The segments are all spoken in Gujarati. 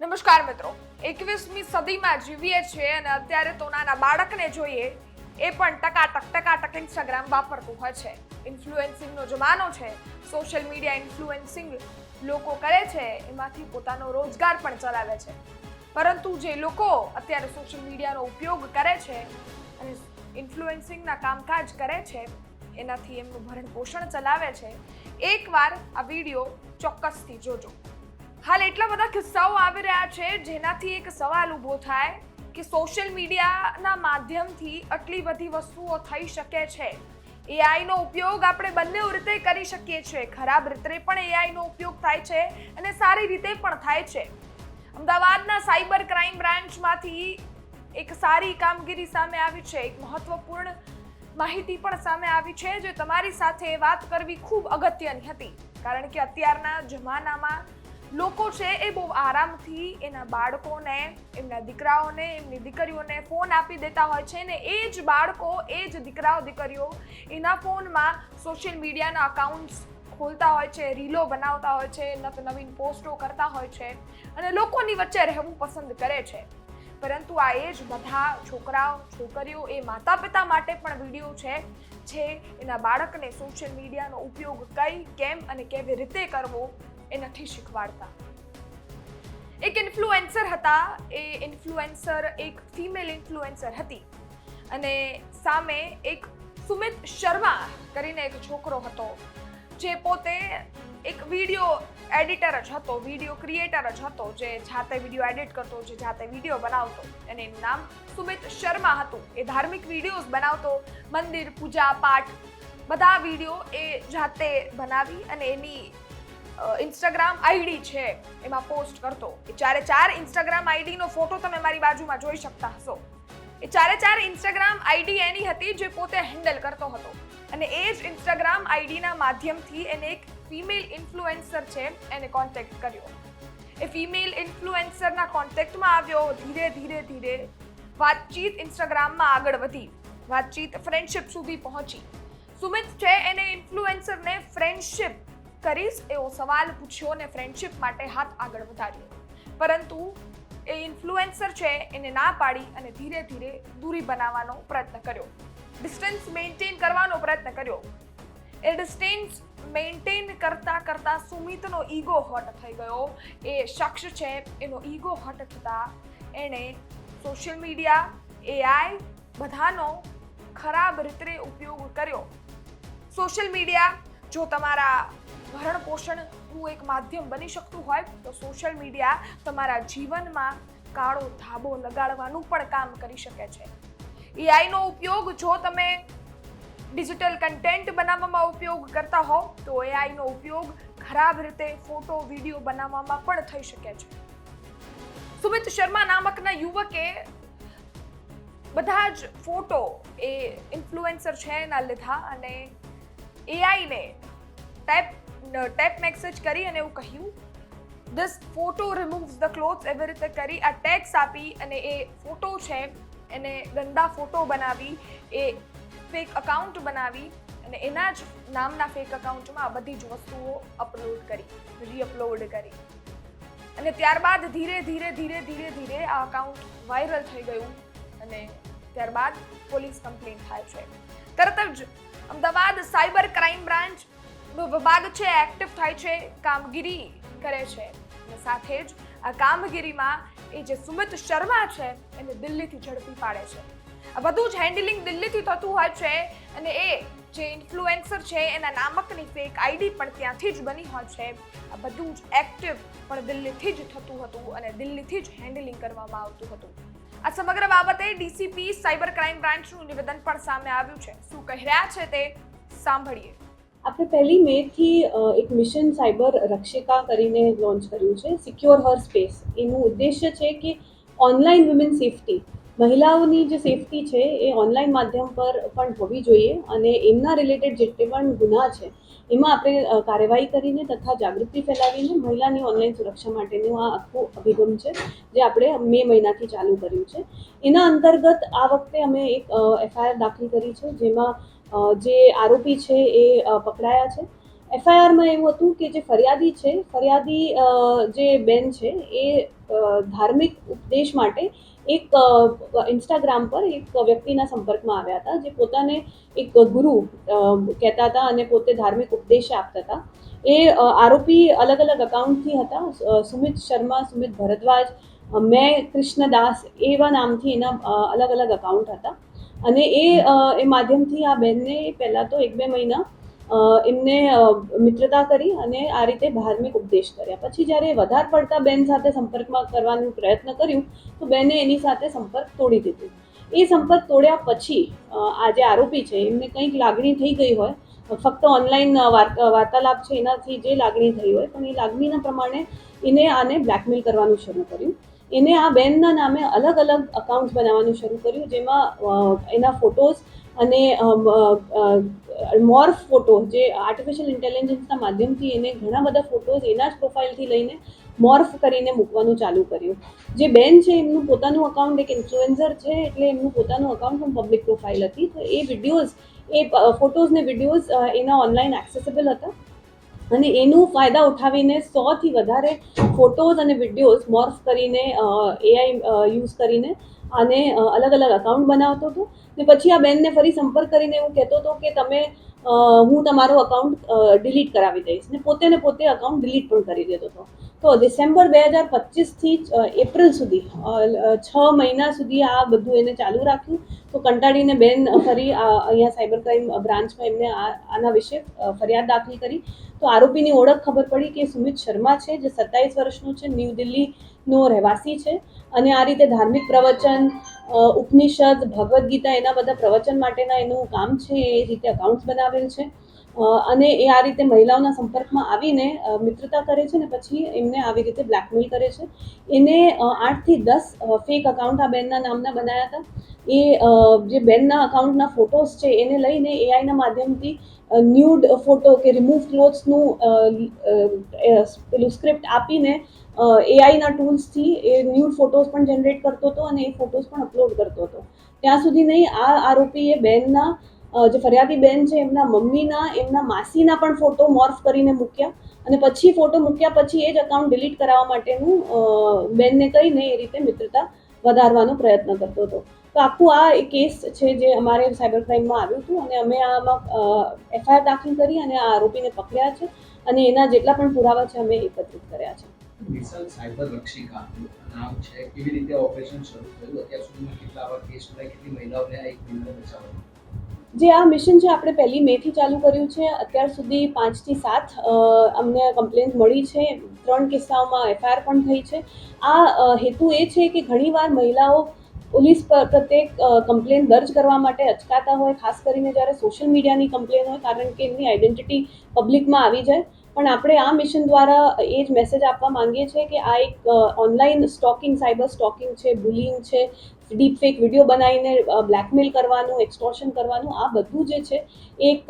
નમસ્કાર મિત્રો, 21મી સદીમાં જીવીએ છીએ અને અત્યારે તો નાના બાળકને જોઈએ એ પણ ટકાટક ઇન્સ્ટાગ્રામ વાપરતું હોય છે. ઇન્ફ્લુએન્સિંગનો જમાનો છે. સોશિયલ મીડિયા ઇન્ફ્લુએન્સિંગ લોકો કરે છે, એમાંથી પોતાનો રોજગાર પણ ચલાવે છે. પરંતુ જે લોકો અત્યારે સોશિયલ મીડિયાનો ઉપયોગ કરે છે અને ઇન્ફ્લુએન્સિંગના કામકાજ કરે છે, એનાથી એમનું ભરણ પોષણ ચલાવે છે, એકવાર આ વિડીયો ચોક્કસથી જોજો. હાલ એટલા બધા કિસ્સાઓ આવી રહ્યા છે જેનાથી એક સવાલ ઊભો થાય કે સોશિયલ મીડિયાના માધ્યમથી આટલી બધી વસ્તુઓ થઈ શકે છે. એઆઈનો ઉપયોગ આપણે બંને રીતે કરી શકીએ છીએ. ખરાબ રીતે પણ એઆઈનો ઉપયોગ થાય છે અને સારી રીતે પણ થાય છે. અમદાવાદના સાયબર ક્રાઇમ બ્રાન્ચમાંથી એક સારી કામગીરી સામે આવી છે. એક મહત્વપૂર્ણ માહિતી પણ સામે આવી છે જે તમારી સાથે વાત કરવી ખૂબ અગત્યની હતી. કારણ કે અત્યારના જમાનામાં લોકો છે એ બહુ આરામથી એના બાળકોને, એમના દીકરાઓને, એમની દીકરીઓને ફોન આપી દેતા હોય છે ને એ જ બાળકો, એ જ દીકરાઓ દીકરીઓ એના ફોનમાં સોશિયલ મીડિયાના અકાઉન્ટ્સ ખોલતા હોય છે, રીલો બનાવતા હોય છે, નવીન પોસ્ટો કરતા હોય છે અને લોકોની વચ્ચે રહેવું પસંદ કરે છે. પરંતુ આ એ જ બધા છોકરાઓ, છોકરીઓ, એ માતા પિતા માટે પણ વિડીયો છે જે એના બાળકને સોશિયલ મીડિયાનો ઉપયોગ કઈ, કેમ અને કેવી રીતે કરવો એ નથી શીખવાડતા. એક ઇન્ફ્લુએન્સર હતા. એ ઇન્ફ્લુએન્સર એક ફિમેલ ઇન્ફ્લુએન્સર હતી અને સામે એક સુમિત શર્મા કરીને એક છોકરો હતો જે પોતે એક વિડીયો એડિટર જ હતો, વિડીયો ક્રિએટર જ હતો, જે જાતે વિડીયો એડિટ કરતો, જે જાતે વિડીયો બનાવતો અને એનું નામ સુમિત શર્મા હતું. એ ધાર્મિક વિડીયોઝ બનાવતો, મંદિર, પૂજા પાઠ બધા વિડીયો એ જાતે બનાવી અને એની ઇન્સ્ટાગ્રામ આઈડી છે એમાં પોસ્ટ કરતો. એ ચારે ઇન્સ્ટાગ્રામ આઈડીનો ફોટો તમે મારી બાજુમાં જોઈ શકતા હશો. એ ચારે ઇન્સ્ટાગ્રામ આઈડી એની હતી જે પોતે હેન્ડલ કરતો હતો અને એ જ ઇન્સ્ટાગ્રામ આઈડીના માધ્યમથી એને એક ફિમેલ ઇન્ફ્લુએન્સર છે એને કોન્ટેક્ટ કર્યો. એ ફિમેલ ઇન્ફ્લુએન્સરના કોન્ટેક્ટમાં આવ્યો. ધીરે ધીરે વાતચીત ઇન્સ્ટાગ્રામમાં આગળ વધી. વાતચીત ફ્રેન્ડશિપ સુધી પહોંચી. સુમિત છે એને ઇન્ફ્લુએન્સરને ફ્રેન્ડશિપ કરીશ એવો સવાલ પૂછ્યો અને ફ્રેન્ડશિપ માટે હાથ આગળ વધાર્યો. પરંતુ એ ઇન્ફ્લુએન્સર છે એને ના પાડી અને ધીરે ધીરે દૂરી બનાવવાનો પ્રયત્ન કર્યો, ડિસ્ટન્સ મેન્ટેન કરવાનો પ્રયત્ન કર્યો. એ ડિસ્ટન્સ મેન્ટેન કરતા સુમિતનો ઈગો હર્ટ થઈ ગયો. એ શખ્સ છે એનો ઈગો હર્ટ થતા એણે સોશિયલ મીડિયા, એઆઈ બધાનો ખરાબ રીતે ઉપયોગ કર્યો. સોશિયલ મીડિયા જો તમારા ભરણ પોષણનું એક માધ્યમ બની શકતું હોય તો સોશિયલ મીડિયા તમારા જીવનમાં કાળો ધાબો લગાડવાનું પણ કામ કરી શકે છે. એઆઈનો ઉપયોગ જો તમે ડિજિટલ કન્ટેન્ટ બનાવવામાં ઉપયોગ કરતા હો તો એઆઈનો ઉપયોગ ખરાબ રીતે ફોટો, વિડીયો બનાવવામાં પણ થઈ શકે છે. સુમિત શર્મા નામકના યુવકે બધા જ ફોટો એ ઇન્ફ્લુએન્સર છે એના લીધા અને એઆઈને ટેપ મેસેજ કરી અને એવું કહ્યું, ધીસ ફોટો રિમૂવ્સ ધ ક્લોથ્સ, એવી રીતે કરી આ ટેગ્સ આપી અને એ ફોટો છે એને ગંદા ફોટો બનાવી, એ ફેક અકાઉન્ટ બનાવી અને એના જ નામના ફેક અકાઉન્ટમાં બધી જ વસ્તુઓ અપલોડ કરી, રીઅપલોડ કરી અને ત્યારબાદ ધીરે આ અકાઉન્ટ વાયરલ થઈ ગયું અને ત્યારબાદ પોલીસ કમ્પ્લેન્ટ થાય છે. તરત જ અમદાવાદ સાયબર ક્રાઇમ બ્રાન્ચ વિભાગ છે એક્ટિવ થાય છે, કામગીરી કરે છે અને સાથે જ આ કામગીરીમાં એ જે સુમિત શર્મા છે એને દિલ્હીથી ઝડપી પાડે છે. આ બધું જ હેન્ડલિંગ દિલ્હીથી થતું હોય છે અને એ જે ઇન્ફ્લુએન્સર છે એના નામકની ફેક આઈડી પણ ત્યાંથી જ બની હોય છે. આ બધું જ એક્ટિવ પણ દિલ્હીથી જ થતું હતું અને દિલ્હીથી જ હેન્ડલિંગ કરવામાં આવતું હતું. આ સમગ્ર બાબતે ડીસીપી સાયબર ક્રાઇમ બ્રાન્ચનું નિવેદન પણ સામે આવ્યું છે. શું કહી રહ્યા છે તે સાંભળીએ. આપણે 1 મેથી એક મિશન સાયબર રક્ષિકા કરીને લોન્ચ કર્યું છે, સિક્યોર હર સ્પેસ. એનું ઉદ્દેશ્ય છે કે ઓનલાઈન વુમેન સેફટી, મહિલાઓની જે સેફટી છે એ ઓનલાઈન માધ્યમ પર પણ હોવી જોઈએ અને એમના રિલેટેડ જેટલે પણ ગુના છે એમાં આપણે કાર્યવાહી કરીને તથા જાગૃતિ ફેલાવીને મહિલાની ઓનલાઈન સુરક્ષા માટેનું આ આખું અભિગમ છે જે આપણે મે મહિનાથી ચાલુ કર્યું છે. એના અંતર્ગત આ વખતે અમે એક એફઆઈઆર દાખલ કરી છે જેમાં જે આરોપી છે એ પકડાયા છે. એફઆઈઆરમાં એવું હતું કે જે ફરિયાદી છે, ફરિયાદી જે બેન છે એ ધાર્મિક ઉપદેશ માટે એક ઇન્સ્ટાગ્રામ પર એક વ્યક્તિના સંપર્કમાં આવ્યા હતા, જે પોતાને એક ગુરુ કહેતા હતા અને પોતે ધાર્મિક ઉપદેશ આપતા હતા. એ આરોપી અલગ અલગ અકાઉન્ટથી હતા. સુમિત શર્મા, સુમિત ભરદ્વાજ, મેં કૃષ્ણદાસ એવા નામથી એના અલગ અલગ અકાઉન્ટ હતા. અને એ માધ્યમથી આ બેનને પહેલાં તો 1-2 મહિના એમને મિત્રતા કરી અને આ રીતે ધાર્મિક ઉપદેશ કર્યા. પછી જ્યારે વધારે પડતા બેન સાથે સંપર્કમાં કરવાનો પ્રયત્ન કર્યું તો બેને એની સાથે સંપર્ક તોડી દીધો. એ સંપર્ક તોડ્યા પછી આ જે આરોપી છે એમને કંઈક લાગણી થઈ ગઈ હોય, ફક્ત ઓનલાઈન વાર્તાલાપ છે એનાથી જે લાગણી થઈ હોય, પણ એ લાગણીના પ્રમાણે એને આને બ્લેકમેલ કરવાનું શરૂ કર્યું. એને આ બેનના નામે અલગ અલગ અકાઉન્ટ બનાવવાનું શરૂ કર્યું, જેમાં એના ફોટોઝ અને મોર્ફ ફોટો, જે આર્ટિફિશિયલ ઇન્ટેલિજન્સના માધ્યમથી એને ઘણા બધા ફોટોઝ એના જ પ્રોફાઇલથી લઈને મોર્ફ કરીને મૂકવાનું ચાલુ કર્યું. જે બેન છે એમનું પોતાનું અકાઉન્ટ એક ઇન્ફ્લુએન્સર છે, એટલે એમનું પોતાનું અકાઉન્ટ પણ પબ્લિક પ્રોફાઇલ હતી. તો એ વિડીયોઝ, એ ફોટોઝ ને વિડીયોઝ એના ઓનલાઈન એક્સેસિબલ હતા અને એનું ફાયદા ઉઠાવીને 100થી વધારે ફોટોઝ અને વિડીયોઝ મોર્ફ કરીને એઆઈ યુઝ કરીને આને અલગ અલગ અકાઉન્ટ બનાવતો હતો. ને પછી આ બેનને ફરી સંપર્ક કરીને એવું કહેતો હતો કે તમે હું તમારું અકાઉન્ટ ડિલીટ કરાવી દઈશ, ને પોતે અકાઉન્ટ ડિલીટ પણ કરી દેતો હતો. તો ડિસેમ્બર 2025થી એપ્રિલ સુધી 6 મહિના સુધી આ બધું એને ચાલુ રાખ્યું. તો કંટાળીને બેન ફરી અહીંયા સાયબર ક્રાઇમ બ્રાન્ચમાં એમને આના વિશે ફરિયાદ દાખલ કરી. તો આરોપીની ઓળખ ખબર પડી કે સુમિત શર્મા છે, જે 27 વર્ષનો છે, ન્યૂ દિલ્હીનો રહેવાસી છે અને આ રીતે ધાર્મિક પ્રવચન, ઉપનિષદ, ભગવદ્ ગીતા એના બધા પ્રવચન માટેના એનું કામ છે. એ રીતે અકાઉન્ટ્સ બનાવેલ છે અને એ આ રીતે મહિલાઓના સંપર્કમાં આવીને મિત્રતા કરે છે ને પછી એમને આવી રીતે બ્લેકમેલ કરે છે. એને 8થી 10 ફેક અકાઉન્ટ આ બેનના નામના બનાવ્યા હતા. એ જે બેનના અકાઉન્ટના ફોટોઝ છે એને લઈને એઆઈના માધ્યમથી ન્યૂડ ફોટો કે રિમૂવ ક્લોથ્સનું પેલું સ્ક્રિપ્ટ આપીને એઆઈના ટૂલ્સથી એ ન્યૂડ ફોટોઝ પણ જનરેટ કરતો હતો અને એ ફોટોઝ પણ અપલોડ કરતો હતો. ત્યાં સુધી નહીં, આ આરોપીએ બેનના જે ફરિયાદી બેન છે એમના મમ્મીના, એમના માસીના પણ ફોટો મોર્ફ કરીને મૂક્યા અને પછી ફોટો મૂક્યા પછી એ જ અકાઉન્ટ ડિલીટ કરાવવા માટેનું બેનને કહીને એ રીતે મિત્રતા વધારવાનો પ્રયત્ન કરતો હતો. તો આખું આ એક કેસ છે જે અમારે સાયબર ક્રાઇમમાં આવ્યું હતું અને અમે આમાં એફઆઈઆર દાખલ કરી અને આ આરોપીને પકડ્યા છે અને એના જેટલા પણ પુરાવા છે અમે એકત્રિત કર્યા છે. મિશન સાયબર રક્ષિકા નામ છે, કેવી રીતે ઓપરેશન શરૂ થયું, અત્યાર સુધીમાં કેટલા આવા કેસ મળ્યા, કેટલી મહિલાઓને આ એક મહિના બચાવ્યા? જે આ મિશન છે આપણે 1 મેથી ચાલુ કર્યું છે. અત્યાર સુધી 5 થી 7 અમને કમ્પ્લેન્ટ મળી છે. 3 કિસ્સાઓમાં એફઆઈઆર પણ થઈ છે. આ હેતુ એ છે કે ઘણીવાર મહિલાઓ પોલીસ પ્રત્યે કમ્પ્લેન દર્જ કરવા માટે અચકાતા હોય, ખાસ કરીને જ્યારે સોશિયલ મીડિયાની કમ્પ્લેન હોય, કારણ કે એમની આઈડેન્ટિટી પબ્લિકમાં આવી જાય. પણ આપણે આ મિશન દ્વારા એ જ મેસેજ આપવા માંગીએ છીએ કે આ એક ઓનલાઈન સ્ટોકિંગ, સાયબર સ્ટોકિંગ છે, બુલિંગ છે, ડીપ ફેક વિડીયો બનાવીને બ્લેકમેલ કરવાનું, એક્સટોર્શન કરવાનું, આ બધું જે છે એક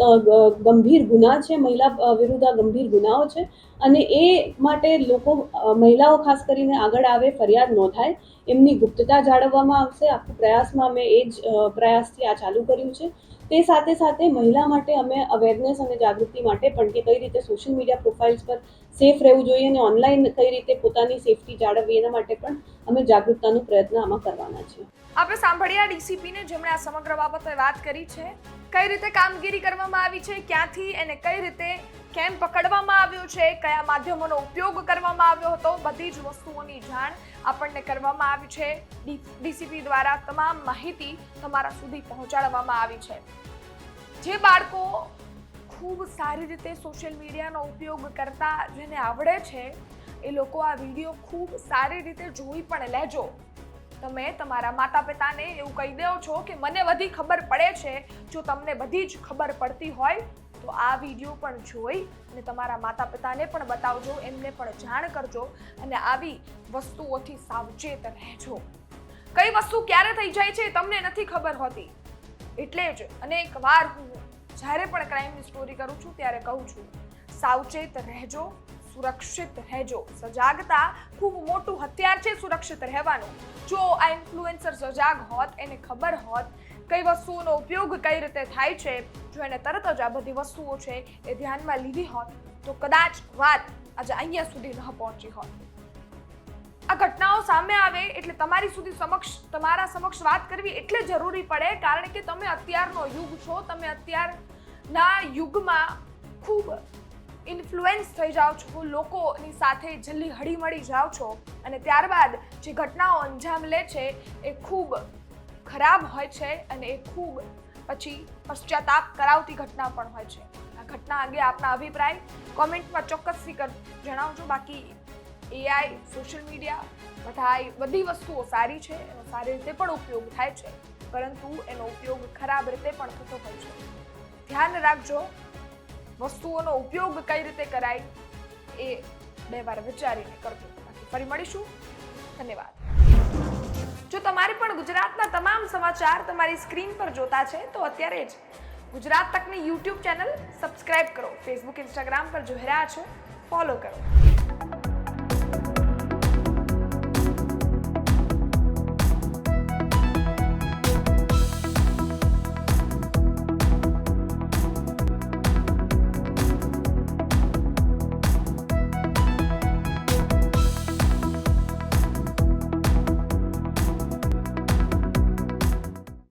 ગંભીર ગુના છે, મહિલા વિરુદ્ધ આ ગંભીર ગુનાઓ છે અને એ માટે લોકો, મહિલાઓ ખાસ કરીને આગળ આવે, ફરિયાદ નોંધાય, એમની ગુપ્તતા જાળવવામાં આવશે. આખું પ્રયાસમાં અમે એ જ પ્રયાસથી આ ચાલુ કર્યું છે. તે સાથે સાથે મહિલા માટે અમે અવેરનેસ અને જાગૃતિ માટે પણ કે કઈ રીતે સોશિયલ મીડિયા પ્રોફાઇલ્સ પર સેફ રહેવું જોઈએ અને ઓનલાઈન કઈ રીતે પોતાની સેફટી જાળવવી, એના માટે પણ અમે જાગૃતતાનો પ્રયત્ન આમાં કરવાના છીએ. આપણે સાંભળ્યા ડીસીપીને, જેમણે આ સમગ્ર બાબતે વાત કરી છે, કઈ રીતે કામગીરી કરવામાં આવી છે, ક્યાંથી અને કઈ રીતે કેમ પકડવામાં આવ્યો છે, કયા માધ્યમોનો ઉપયોગ કરવામાં આવ્યો હતો, બધી જ વસ્તુઓની જાણ આપણને કરવામાં આવી છે. ડીસીપી દ્વારા તમામ માહિતી તમારા સુધી પહોંચાડવામાં આવી છે. જે બાળકો ખૂબ સારી રીતે સોશિયલ મીડિયાનો ઉપયોગ કરતા જેને આવડે છે એ લોકો આ વિડીયો ખૂબ સારી રીતે જોઈ પણ લેજો. તમે તમારા માતા પિતાને એવું કહી દો છો કે મને બધી ખબર પડે છે. જો તમને બધી જ ખબર પડતી હોય તો આ વિડીયો પણ જોઈ અને તમારા માતા પિતાને પણ બતાવજો, એમને પણ જાણ કરજો અને આવી વસ્તુઓથી સાવચેત રહેજો. કઈ વસ્તુ ક્યારે થઈ જાય છે તમને નથી ખબર હોતી. એટલે જ અનેક વાર હું જ્યારે પણ ક્રાઇમની સ્ટોરી કરું છું ત્યારે કહું છું, સાવચેત રહેજો, સુરક્ષિત રહેજો. સજાગતા ખૂબ મોટું હથિયાર છે સુરક્ષિત રહેવાનું. જો આ ઇન્ફ્લુએન્સર સજાગ હોત, એને ખબર હોત કઈ વસ્તુઓનો ઉપયોગ કઈ રીતે થાય છે, જો એને તરત જ આ બધી વસ્તુઓ છે એ ધ્યાનમાં લીધી હોત તો કદાચ વાત આજે અહીંયા સુધી ન પહોંચી હોત. આ ઘટનાઓ સામે આવે એટલે તમારા સમક્ષ વાત કરવી એટલે જરૂરી પડે, કારણ કે તમે અત્યારનો યુગ છો, તમે અત્યારના યુગમાં ખૂબ ઇન્ફ્લુએન્સ થઈ જાઓ છો, લોકોની સાથે જલ્દી હળી મળી જાઓ છો, અને ત્યારબાદ જે ઘટનાઓ અંજામ લે છે એ ખૂબ ખરાબ હોય છે અને એ ખૂબ પછી પશ્ચાતાપ કરાવતી ઘટના પણ હોય છે. આ ઘટના અંગે આપના અભિપ્રાય કોમેન્ટમાં ચોક્કસથી જણાવજો. બાકી એઆઈ, સોશિયલ મીડિયા બધી વસ્તુઓ સારી છે, એનો સારી રીતે પણ ઉપયોગ થાય છે, પરંતુ એનો ઉપયોગ ખરાબ રીતે પણ થતો હોય છે. ધ્યાન રાખજો, વસ્તુઓનો ઉપયોગ કઈ રીતે કરાય એ 2 વાર વિચારીને કરજો. બાકી ફરી મળીશું. ધન્યવાદ. જો તમારે પણ ગુજરાતના તમામ સમાચાર તમારી સ્ક્રીન પર જોતા છે તો અત્યારે જ ગુજરાત તકની YouTube ચેનલ સબસ્ક્રાઇબ કરો. ફેસબુક, ઇન્સ્ટાગ્રામ પર જોઈ રહ્યા છો, ફોલો કરો.